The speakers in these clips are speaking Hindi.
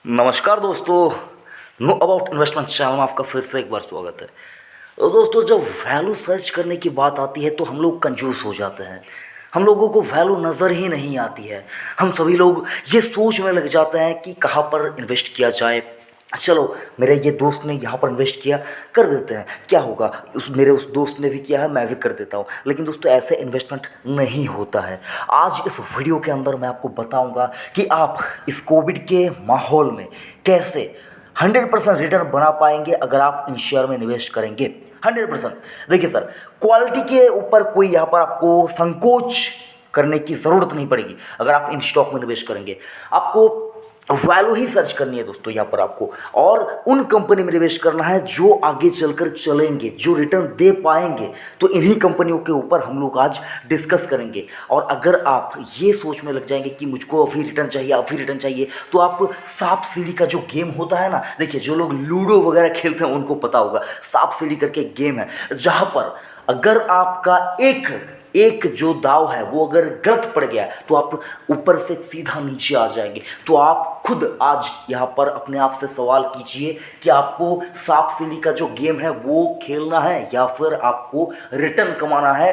नमस्कार दोस्तों। नो अबाउट इन्वेस्टमेंट चैनल में आपका फिर से एक बार स्वागत है। तो दोस्तों, जब वैल्यू सर्च करने की बात आती है तो हम लोग कंजूस हो जाते हैं। हम लोगों को वैल्यू नज़र ही नहीं आती है। हम सभी लोग ये सोच में लग जाते हैं कि कहाँ पर इन्वेस्ट किया जाए। चलो, मेरे ये दोस्त ने यहाँ पर इन्वेस्ट किया, कर देते हैं, क्या होगा। मेरे उस दोस्त ने भी किया है, मैं भी कर देता हूँ। लेकिन दोस्तों, ऐसे इन्वेस्टमेंट नहीं होता है। आज इस वीडियो के अंदर मैं आपको बताऊंगा कि आप इस कोविड के माहौल में कैसे 100% रिटर्न बना पाएंगे अगर आप इन शेयर में निवेश करेंगे। 100%। देखिए सर, क्वालिटी के ऊपर कोई यहाँ पर आपको संकोच करने की ज़रूरत नहीं पड़ेगी। अगर आप इन स्टॉक में निवेश करेंगे, आपको वैल्यू ही सर्च करनी है दोस्तों यहाँ पर आपको, और उन कंपनी में निवेश करना है जो आगे चलकर चलेंगे, जो रिटर्न दे पाएंगे। तो इन्हीं कंपनियों के ऊपर हम लोग आज डिस्कस करेंगे। और अगर आप ये सोच में लग जाएंगे कि मुझको अभी रिटर्न चाहिए, अभी रिटर्न चाहिए, तो आप सांप सीढ़ी का जो गेम होता है ना, देखिए जो लोग लूडो वगैरह खेलते हैं उनको पता होगा, सांप सीढ़ी करके गेम है, जहाँ पर अगर आपका एक एक जो दाव है वो अगर गलत पड़ गया तो आप ऊपर से सीधा नीचे आ जाएंगे। तो आप खुद आज यहाँ पर अपने आप से सवाल कीजिए कि आपको सांप सीढ़ी का जो गेम है वो खेलना है या फिर आपको रिटर्न कमाना है,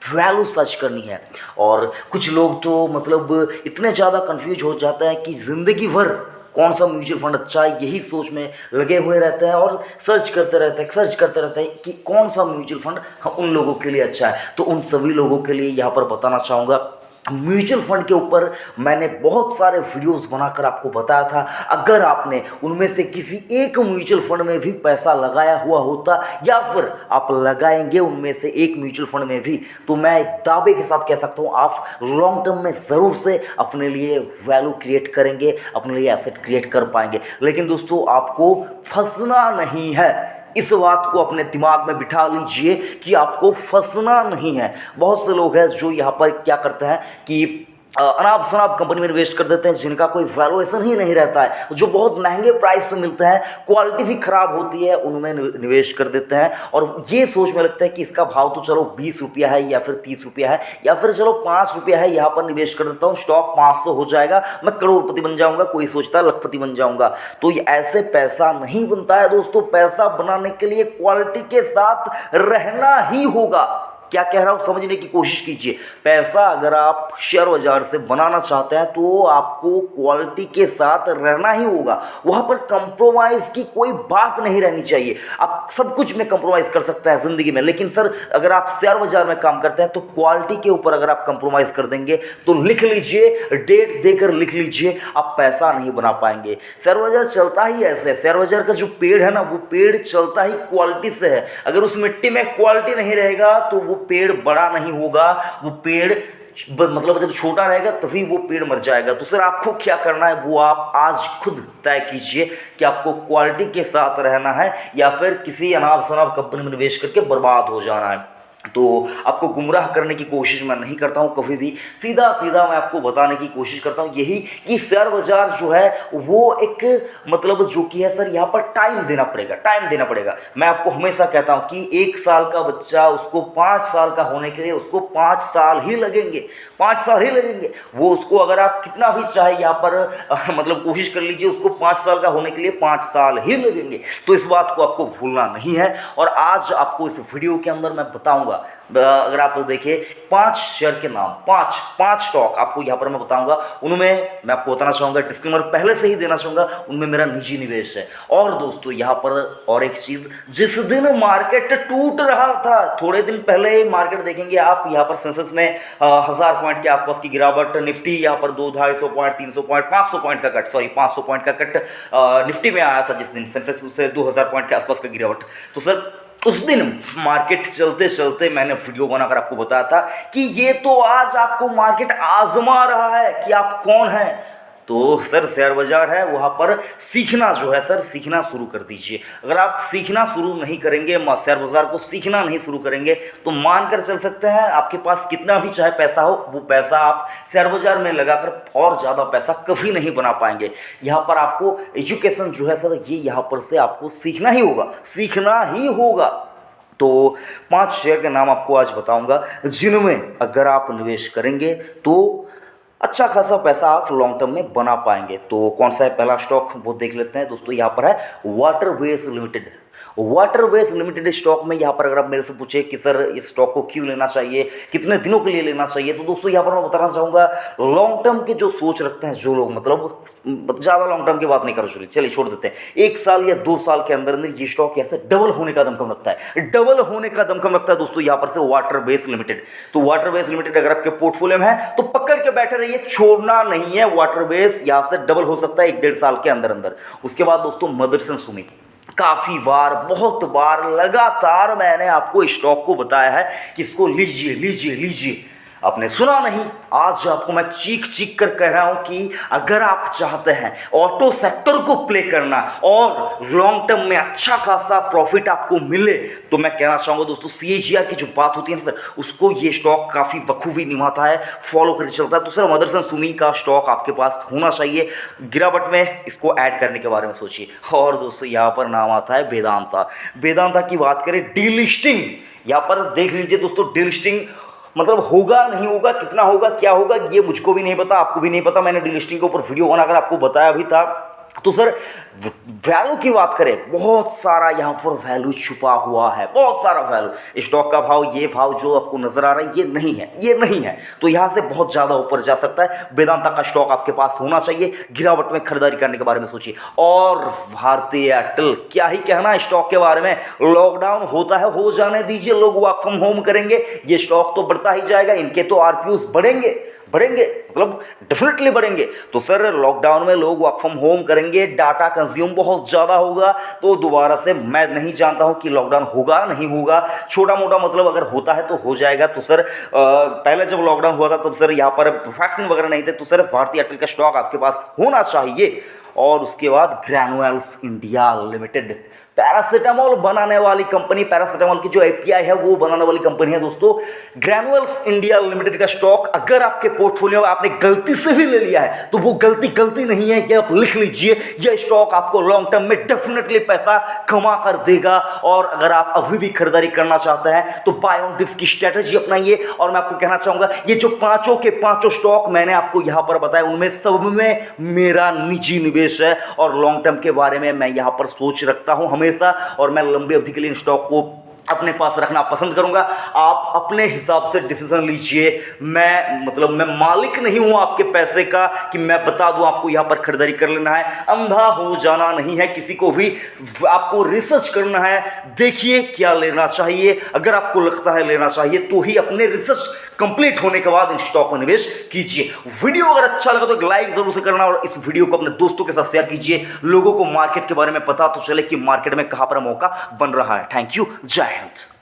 वैल्यू सर्च करनी है। और कुछ लोग तो मतलब इतने ज़्यादा कंफ्यूज हो जाते हैं कि ज़िंदगी भर कौन सा म्यूचुअल फंड अच्छा है यही सोच में लगे हुए रहते हैं और सर्च करते रहते हैं कि कौन सा म्यूचुअल फंड उन लोगों के लिए अच्छा है। तो उन सभी लोगों के लिए यहाँ पर बताना चाहूँगा, म्यूचुअल फंड के ऊपर मैंने बहुत सारे वीडियोस बनाकर आपको बताया था। अगर आपने उनमें से किसी एक म्यूचुअल फंड में भी पैसा लगाया हुआ होता या फिर आप लगाएंगे उनमें से एक म्यूचुअल फंड में भी, तो मैं दावे के साथ कह सकता हूँ आप लॉन्ग टर्म में ज़रूर से अपने लिए वैल्यू क्रिएट करेंगे, अपने लिए एसेट क्रिएट कर पाएंगे। लेकिन दोस्तों, आपको फंसना नहीं है। इस बात को अपने दिमाग में बिठा लीजिए कि आपको फंसना नहीं है। बहुत से लोग हैं जो यहाँ पर क्या करते हैं कि अनाप शनाप कंपनी में इन्वेस्ट कर देते हैं जिनका कोई वैल्यूएशन ही नहीं रहता है, जो बहुत महंगे प्राइस पे मिलते हैं, क्वालिटी भी खराब होती है, उनमें निवेश कर देते हैं और ये सोच में लगता है कि इसका भाव तो चलो 20 रुपया है या फिर 30 रुपया है या फिर चलो 5 रुपया है, यहाँ पर निवेश कर देता हूँ, स्टॉक 500 हो जाएगा, मैं करोड़पति बन जाऊंगा, कोई सोचता है लखपति बन जाऊंगा। तो ये ऐसे पैसा नहीं बनता है दोस्तों। पैसा बनाने के लिए क्वालिटी के साथ रहना ही होगा। क्या कह रहा हूँ समझने की कोशिश कीजिए। पैसा अगर आप शेयर बाजार से बनाना चाहते हैं तो आपको क्वालिटी के साथ रहना ही होगा। वहाँ पर कंप्रोमाइज़ की कोई बात नहीं रहनी चाहिए। आप सब कुछ में कंप्रोमाइज़ कर सकते हैं ज़िंदगी में, लेकिन सर अगर आप शेयर बाजार में काम करते हैं तो क्वालिटी के ऊपर अगर आप कंप्रोमाइज़ कर देंगे तो लिख लीजिए, डेट देकर लिख लीजिए, आप पैसा नहीं बना पाएंगे। शेयर बाजार चलता ही ऐसे है। शेयर बाजार का जो पेड़ है ना, वो पेड़ चलता ही क्वालिटी से है। अगर उस मिट्टी में क्वालिटी नहीं रहेगा तो वो पेड़ बड़ा नहीं होगा। वो पेड़ मतलब जब छोटा रहेगा तभी वो पेड़ मर जाएगा। तो सर आपको क्या करना है वो आप आज खुद तय कीजिए कि आपको क्वालिटी के साथ रहना है या फिर किसी अनाप शनाप कंपनी में निवेश करके बर्बाद हो जाना है। तो आपको गुमराह करने की कोशिश मैं नहीं करता हूँ कभी भी, सीधा सीधा मैं आपको बताने की कोशिश करता हूँ यही कि शेयर बाजार जो है वो एक मतलब जो कि है सर, यहाँ पर टाइम देना पड़ेगा। मैं आपको हमेशा कहता हूँ कि 1 साल का बच्चा, उसको 5 साल का होने के लिए उसको 5 साल ही लगेंगे, 5 साल ही लगेंगे। वो उसको अगर आप कितना भी चाहे यहाँ पर मतलब कोशिश कर लीजिए, उसको 5 साल का होने के लिए 5 साल ही लगेंगे। तो इस बात को आपको भूलना नहीं है। और आज आपको इस वीडियो के अंदर मैं बताऊंगा, अगर आप देखिए 5 शेयर के नाम, 5 स्टॉक आपको यहाँ पर मैं बताऊंगा। उनमें मैं आपको बताना चाहूँगा, डिस्क्लेमर पहले से ही देना चाहूँगा, उनमें मेरा निजी निवेश है। और दोस्तों यहाँ पर और एक चीज़, जिस दिन मार्केट टूट रहा था, थोड़े दिन पहले मार्केट देखेंगे आप, यहाँ पर सेंसेक्स में 1000 पॉइंट के आसपास की गिरावट, निफ्टी यहाँ पर 200-250 पॉइंट, 300 पॉइंट, 500 पॉइंट का कट, 500 पॉइंट का कट निफ्टी में आया था जिस दिन सेंसेक्स, उससे 2000 पॉइंट के आसपास का गिरावट। तो सर उस दिन मार्केट चलते चलते मैंने वीडियो बनाकर आपको बताया था कि ये तो आज आपको मार्केट आजमा रहा है कि आप कौन हैं। तो सर शेयर बाजार है, वहाँ पर सीखना जो है सर, सीखना शुरू कर दीजिए। अगर आप सीखना शुरू नहीं करेंगे, शेयर बाजार को सीखना नहीं शुरू करेंगे, तो मान कर चल सकते हैं आपके पास कितना भी चाहे पैसा हो, वो पैसा आप शेयर बाजार में लगाकर और ज़्यादा पैसा कभी नहीं बना पाएंगे। यहाँ पर आपको एजुकेशन जो है सर, ये यहाँ पर से आपको सीखना ही होगा। तो 5 शेयर के नाम आपको आज बताऊंगा जिनमें अगर आप निवेश करेंगे तो अच्छा खासा पैसा आप लॉन्ग टर्म में बना पाएंगे। तो कौन सा है पहला स्टॉक वो देख लेते हैं दोस्तों। यहाँ पर है waterways limited. Waterways limited stock में यहाँ पर अगर आप मेरे से पूछे कि सर इस स्टॉक को क्यों लेना चाहिए, कितने दिनों के लिए लेना चाहिए, तो दोस्तों यहाँ पर मैं बताना चाहूँगा लॉन्ग टर्म के जो सोच रखते हैं जो लोग, मतलब ज़्यादा लॉन्ग टर्म की बात नहीं कर रहे, चलिए छोड़ देते हैं, 1 साल या 2 साल के अंदर अंदर ये स्टॉक ऐसे डबल होने का दमखम रखता है, डबल होने का दमखम रखता है दोस्तों यहाँ पर से वाटरवेज लिमिटेड। तो वाटरवेज लिमिटेड अगर आपके पोर्टफोलियो में है तो पकड़ के बैठे रहिए, छोड़ना नहीं है। वाटरवेज यहाँ से डबल हो सकता है 1-1.5 साल के अंदर अंदर। उसके बाद दोस्तों मदरसन सुमी, काफ़ी बार, बहुत बार लगातार मैंने आपको स्टॉक को बताया है कि इसको लीजिए लीजिए लीजिए, आपने सुना नहीं। आज आपको मैं चीख चीख कर कह रहा हूं कि अगर आप चाहते हैं ऑटो सेक्टर को प्ले करना और लॉन्ग टर्म में अच्छा खासा प्रॉफिट आपको मिले, तो मैं कहना चाहूँगा दोस्तों CAGR की जो बात होती है ना सर, उसको ये स्टॉक काफ़ी बखूबी निभाता है, फॉलो करके चलता है। तो सर मदरसन सुमी का स्टॉक आपके पास होना चाहिए। गिरावट में इसको ऐड करने के बारे में सोचिए। और दोस्तों यहाँ पर नाम आता है वेदांता। वेदांता की बात करें, डीलिस्टिंग, यहाँ पर देख लीजिए दोस्तों, डीलिस्टिंग मतलब होगा नहीं होगा, कितना होगा, क्या होगा, ये मुझको भी नहीं पता, आपको भी नहीं पता। मैंने डीलिस्टिंग के ऊपर वीडियो बनाकर आपको बताया भी था। तो सर वैल्यू की बात करें, बहुत सारा यहाँ पर वैल्यू छुपा हुआ है, बहुत सारा वैल्यू। स्टॉक का भाव, ये भाव जो आपको नजर आ रहा है, ये नहीं है, ये नहीं है। तो यहाँ से बहुत ज़्यादा ऊपर जा सकता है। वेदांता का स्टॉक आपके पास होना चाहिए। गिरावट में खरीदारी करने के बारे में सोचिए। और भारतीय एयरटेल, क्या ही कहना स्टॉक के बारे में। लॉकडाउन होता है, हो जाने दीजिए, लोग वर्क फ्रॉम होम करेंगे, ये स्टॉक तो बढ़ता ही जाएगा। इनके तो RPUs बढ़ेंगे, मतलब डेफिनेटली बढ़ेंगे। तो सर लॉकडाउन में लोग वर्क फ्रॉम होम करेंगे, डाटा कंज्यूम बहुत ज़्यादा होगा। तो दोबारा से मैं नहीं जानता हूं कि लॉकडाउन होगा नहीं होगा, छोटा मोटा मतलब अगर होता है तो हो जाएगा। तो सर पहले जब लॉकडाउन हुआ था तब सर यहाँ पर वैक्सीन वगैरह नहीं थे, तो सर भारतीय एयरटेल का स्टॉक आपके पास होना चाहिए। और उसके बाद ग्रैनुअल्स इंडिया लिमिटेड, पैरासीटामोल बनाने वाली कंपनी, पैरासीटामोल की जो API है वो बनाने वाली कंपनी है दोस्तों। ग्रैनुअल्स इंडिया लिमिटेड का स्टॉक अगर आपके पोर्टफोलियो में आपने गलती से भी ले लिया है तो वो गलती नहीं है, कि आप लिख लीजिए, यह स्टॉक आपको लॉन्ग टर्म में डेफिनेटली पैसा कमा कर देगा। और अगर आप अभी भी खरीदारी करना चाहते हैं तो बाय ऑन डिप्स की स्ट्रेटेजी अपनाइए। और मैं आपको कहना चाहूंगा ये जो पांचों के पांचों स्टॉक मैंने आपको यहां पर बताया, उनमें सब में मेरा निजी निवेश है और लॉन्ग टर्म के बारे में मैं यहां पर सोच रखता हूं हमेशा। और मैं लंबी अवधि के लिए इन स्टॉक को अपने पास रखना पसंद करूंगा। आप अपने हिसाब से डिसीजन लीजिए। मैं मालिक नहीं हूं आपके पैसे का कि मैं बता दूं आपको यहां पर खरीदारी कर लेना है। अंधा हो जाना नहीं है किसी को भी, आपको रिसर्च करना है। देखिए क्या लेना चाहिए, अगर आपको लगता है लेना चाहिए तो ही अपने रिसर्च कंप्लीट होने के बाद इन स्टॉक में निवेश कीजिए। वीडियो अगर अच्छा लगा तो एक लाइक जरूर से करना और इस वीडियो को अपने दोस्तों के साथ शेयर कीजिए। लोगों को मार्केट के बारे में पता तो चले कि मार्केट में कहां पर मौका बन रहा है। थैंक यू, जय हिंद।